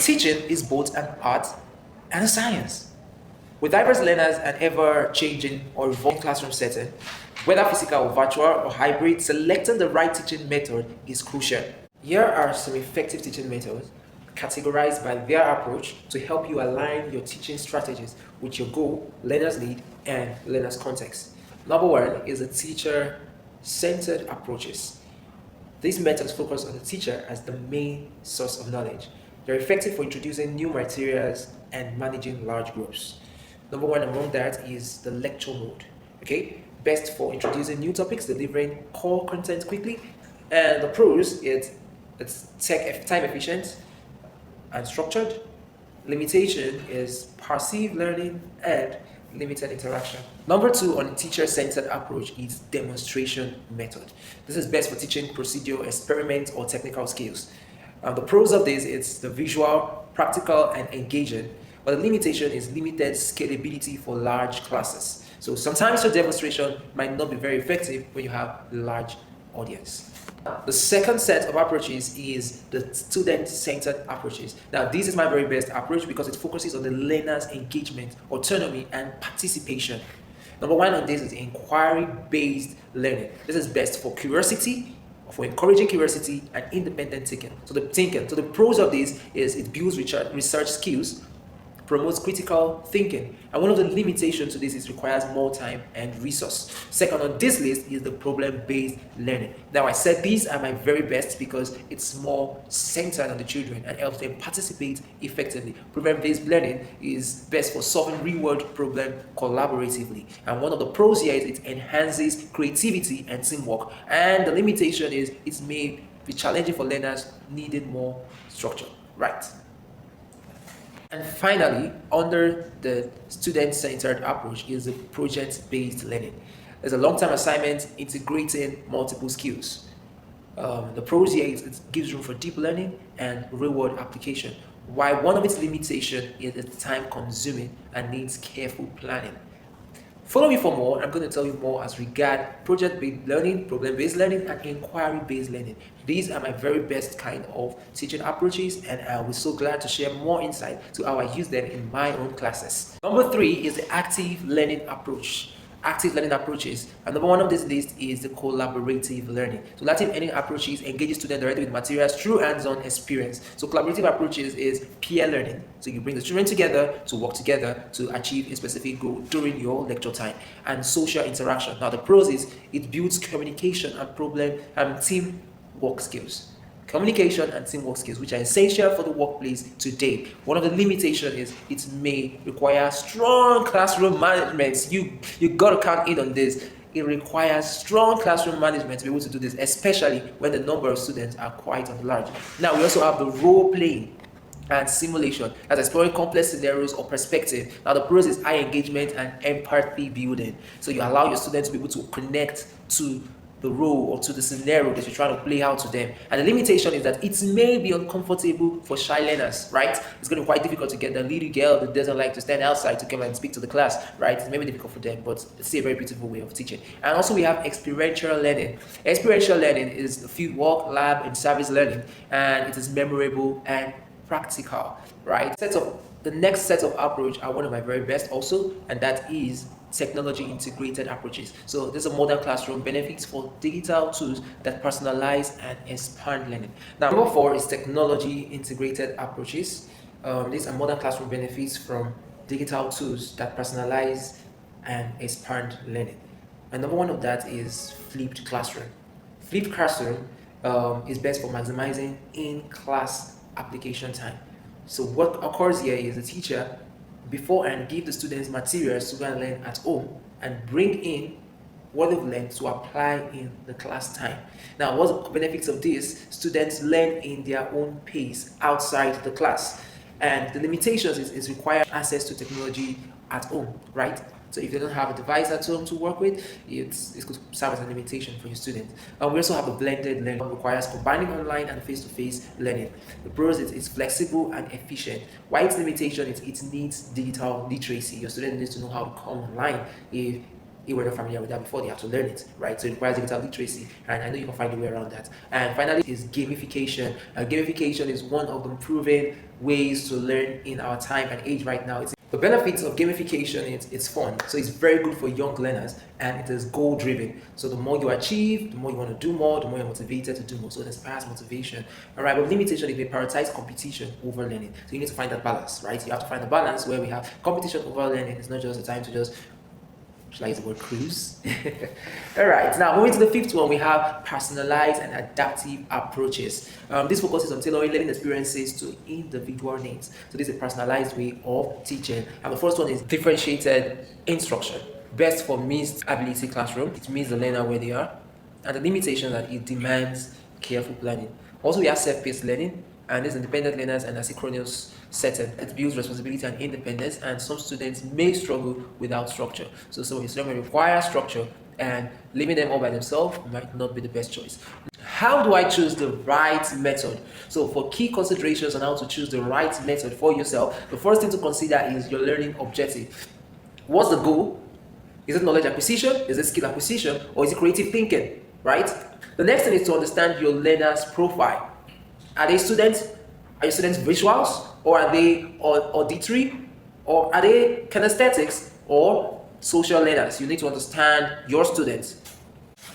Teaching is both an art and a science. With diverse learners and ever-changing or evolving classroom setting, whether physical or virtual or hybrid, selecting the right teaching method is crucial. Here are some effective teaching methods categorized by their approach to help you align your teaching strategies with your goal, learner's need, and learner's context. Number one is the teacher-centered approaches. These methods focus on the teacher as the main source of knowledge. They're effective for introducing new materials and managing large groups. Number one among that is the lecture mode. Okay, best for introducing new topics, delivering core content quickly, and the pros it's time efficient and structured. Limitation is passive learning and limited interaction. Number two on teacher-centered approach is demonstration method. This is best for teaching procedure, experiment, or technical skills. The pros of this is the visual, practical, and engaging, but the limitation is limited scalability for large classes. So sometimes your demonstration might not be very effective when you have a large audience. The second set of approaches is the student-centered approaches. Now, this is my very best approach because it focuses on the learner's engagement, autonomy, and participation. Number one on this is inquiry-based learning. This is best for curiosity, for encouraging curiosity and independent thinking. So the pros of this is it builds research skills, promotes critical thinking, and one of the limitations to this is requires more time and resource. Second on this list is the problem-based learning. Now I said these are my very best because it's more centered on the children and helps them participate effectively. Problem-based learning is best for solving real-world problem collaboratively, and one of the pros here is it enhances creativity and teamwork, and the limitation is it may be challenging for learners needing more structure. Right. And finally, under the student-centered approach is the project-based learning. There's a long-term assignment integrating multiple skills. The pros here is it gives room for deep learning and real-world application, while one of its limitations is it's time-consuming and needs careful planning. Follow me for more. I'm going to tell you more as regard project-based learning, problem-based learning, and inquiry-based learning. These are my very best kind of teaching approaches, and I will be so glad to share more insight to how I use them in my own classes. Number three is the active learning approach. Active learning approaches, and number one on this list is the collaborative learning. So active learning approaches engages students directly with materials through hands-on experience. So collaborative approaches is peer learning. So you bring the children together to work together to achieve a specific goal during your lecture time. And social interaction. Now the pros is it builds communication and problem and team work skills. Communication and teamwork skills, which are essential for the workplace today. One of the limitations is it may require strong classroom management. You got to count in on this. It requires strong classroom management to be able to do this, especially when the number of students are quite large. Now we also have the role playing and simulation, as exploring complex scenarios or perspective. Now the pros is high engagement and empathy building. So you allow your students to be able to connect to the role or to the scenario that you're trying to play out to them. And the limitation is that it may be uncomfortable for shy learners, right? It's going to be quite difficult to get the little girl that doesn't like to stand outside to come and speak to the class, right? It may be difficult for them, but it's still a very beautiful way of teaching. And also we have experiential learning. Experiential learning is the field work, lab, and service learning, and it is memorable and practical, right? The next set of approach are one of my very best also, and that is technology integrated approaches. So there's a modern classroom benefits for digital tools that personalize and expand learning. Now, number four is technology integrated approaches. These are modern classroom benefits from digital tools that personalize and expand learning. And number one of that is flipped classroom. Flipped classroom is best for maximizing in-class application time. So what occurs here is the teacher beforehand give the students materials to go and learn at home and bring in what they've learned to apply in the class time. Now, what's the benefits of this? Students learn in their own pace outside the class. And the limitations is require access to technology at home, right? So if they don't have a device at home to work with, it could serve as a limitation for your students. And we also have a blended learning that requires combining online and face-to-face learning. The pros is it's flexible and efficient. Why its limitation is it needs digital literacy. Your student needs to know how to come online. If if we're not familiar with that before, they have to learn it, right? So it requires digital literacy, and I know you can find a way around that. And finally is gamification. Gamification is one of the proven ways to learn in our time and age right now. The benefits of gamification is it's fun. So it's very good for young learners, and it is goal driven. So the more you achieve, the more you want to do more, the more you're motivated to do more. So it inspires motivation. All right, but limitation is they prioritize competition over learning. So you need to find that balance, right? You have to find a balance where we have competition over learning. It's not just a time to just, should I use the word cruise? All right, now moving to the fifth one, we have personalized and adaptive approaches. This focuses on tailoring learning experiences to individual needs. So this is a personalized way of teaching. And the first one is differentiated instruction. Best for mixed ability classroom. It meets the learner where they are. And the limitation that it demands careful planning. Also, we have self-paced learning, and these independent learners and asynchronous setting. It builds responsibility and independence, and some students may struggle without structure. So some of your students may require structure, and leaving them all by themselves might not be the best choice. How do I choose the right method? So for key considerations on how to choose the right method for yourself, the first thing to consider is your learning objective. What's the goal? Is it knowledge acquisition? Is it skill acquisition? Or is it creative thinking, right? The next thing is to understand your learner's profile. Are they students? Are your students visuals? Or are they auditory? Or are they kinesthetics or social learners? You need to understand your students.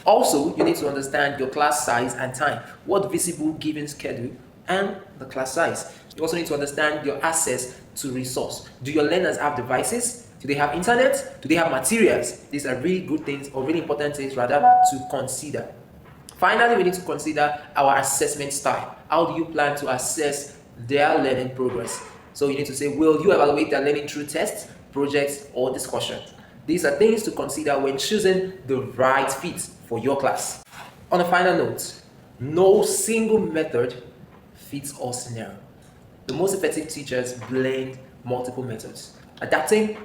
Also, you need to understand your class size and time. What visible given schedule and the class size. You also need to understand your access to resource. Do your learners have devices? Do they have internet? Do they have materials? These are really good things, or really important things rather, to consider. Finally, we need to consider our assessment style. How do you plan to assess their learning progress? So you need to say, will you evaluate their learning through tests, projects, or discussion? These are things to consider when choosing the right fit for your class. On a final note, no single method fits all scenario. The most effective teachers blend multiple methods, adapting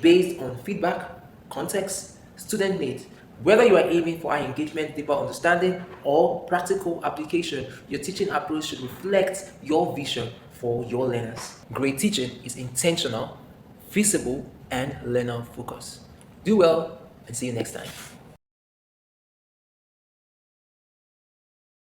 based on feedback, context, student need. Whether you are aiming for high engagement, deeper understanding, or practical application, your teaching approach should reflect your vision for your learners. Great teaching is intentional, feasible, and learner focused. Do well, and see you next time.